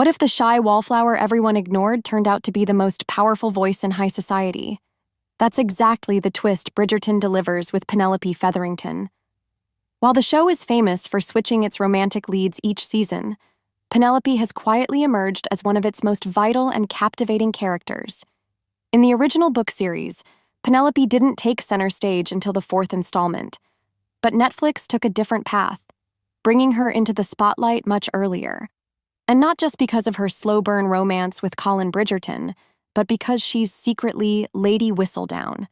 What if the shy wallflower everyone ignored turned out to be the most powerful voice in high society? That's exactly the twist Bridgerton delivers with Penelope Featherington. While the show is famous for switching its romantic leads each season, Penelope has quietly emerged as one of its most vital and captivating characters. In the original book series, Penelope didn't take center stage until the fourth installment, but Netflix took a different path, bringing her into the spotlight much earlier. And not just because of her slow-burn romance with Colin Bridgerton, but because she's secretly Lady Whistledown,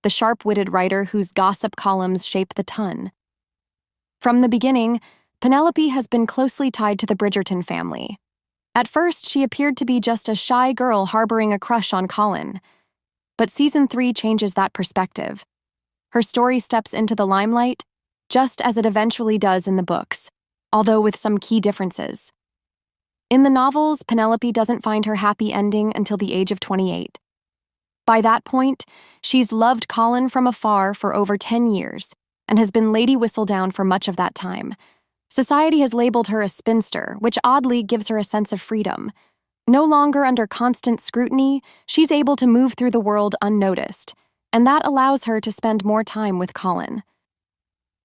the sharp-witted writer whose gossip columns shape the ton. From the beginning, Penelope has been closely tied to the Bridgerton family. At first, she appeared to be just a shy girl harboring a crush on Colin. But Season 3 changes that perspective. Her story steps into the limelight, just as it eventually does in the books, although with some key differences. In the novels, Penelope doesn't find her happy ending until the age of 28. By that point, she's loved Colin from afar for over 10 years and has been Lady Whistledown for much of that time. Society has labeled her a spinster, which oddly gives her a sense of freedom. No longer under constant scrutiny, she's able to move through the world unnoticed, and that allows her to spend more time with Colin.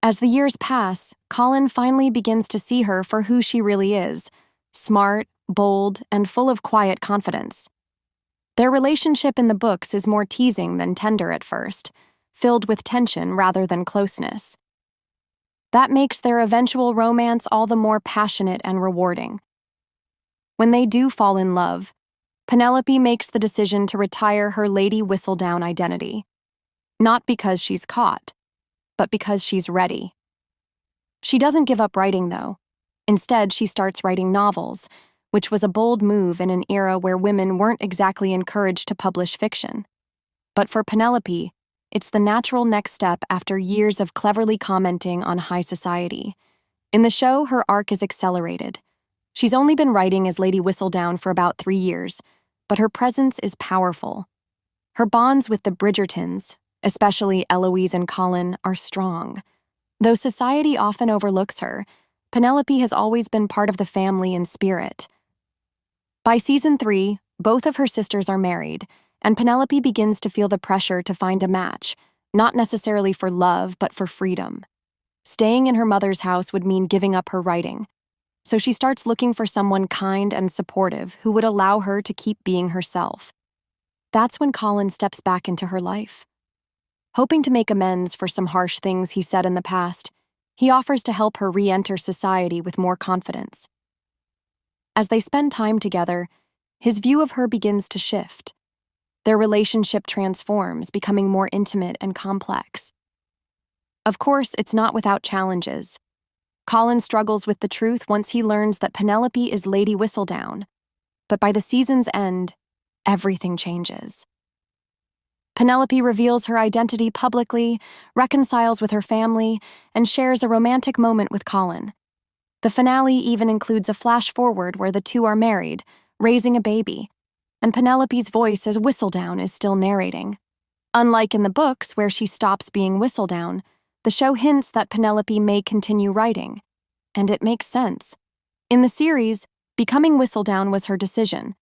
As the years pass, Colin finally begins to see her for who she really is: smart, bold, and full of quiet confidence. Their relationship in the books is more teasing than tender at first, filled with tension rather than closeness. That makes their eventual romance all the more passionate and rewarding. When they do fall in love, Penelope makes the decision to retire her Lady Whistledown identity. Not because she's caught, but because she's ready. She doesn't give up writing, though. Instead, she starts writing novels, which was a bold move in an era where women weren't exactly encouraged to publish fiction. But for Penelope, it's the natural next step after years of cleverly commenting on high society. In the show, her arc is accelerated. She's only been writing as Lady Whistledown for about 3 years, but her presence is powerful. Her bonds with the Bridgertons, especially Eloise and Colin, are strong. Though society often overlooks her, Penelope has always been part of the family in spirit. By Season 3, both of her sisters are married, and Penelope begins to feel the pressure to find a match, not necessarily for love, but for freedom. Staying in her mother's house would mean giving up her writing, so she starts looking for someone kind and supportive who would allow her to keep being herself. That's when Colin steps back into her life. Hoping to make amends for some harsh things he said in the past, he offers to help her re-enter society with more confidence. As they spend time together, his view of her begins to shift. Their relationship transforms, becoming more intimate and complex. Of course, it's not without challenges. Colin struggles with the truth once he learns that Penelope is Lady Whistledown. But by the season's end, everything changes. Penelope reveals her identity publicly, reconciles with her family, and shares a romantic moment with Colin. The finale even includes a flash-forward where the two are married, raising a baby, and Penelope's voice as Whistledown is still narrating. Unlike in the books, where she stops being Whistledown, the show hints that Penelope may continue writing, and it makes sense. In the series, becoming Whistledown was her decision,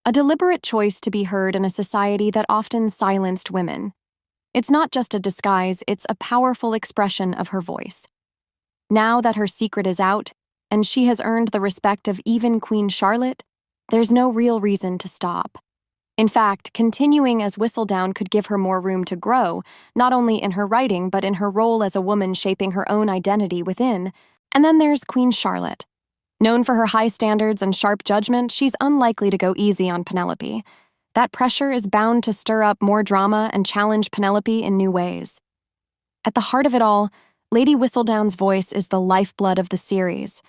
a deliberate choice to be heard in a society that often silenced women. It's not just a disguise, it's a powerful expression of her voice. Now that her secret is out, and she has earned the respect of even Queen Charlotte, there's no real reason to stop. In fact, continuing as Whistledown could give her more room to grow, not only in her writing but in her role as a woman shaping her own identity within. And then there's Queen Charlotte. Known for her high standards and sharp judgment, she's unlikely to go easy on Penelope. That pressure is bound to stir up more drama and challenge Penelope in new ways. At the heart of it all, Lady Whistledown's voice is the lifeblood of the series.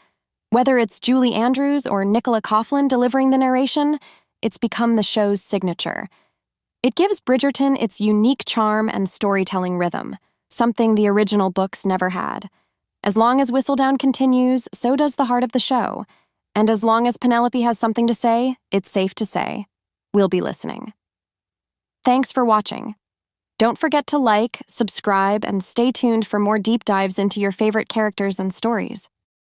Whether it's Julie Andrews or Nicola Coughlan delivering the narration, it's become the show's signature. It gives Bridgerton its unique charm and storytelling rhythm, something the original books never had. As long as Whistledown continues, so does the heart of the show. And as long as Penelope has something to say, it's safe to say, we'll be listening. Thanks for watching. Don't forget to like, subscribe, and stay tuned for more deep dives into your favorite characters and stories.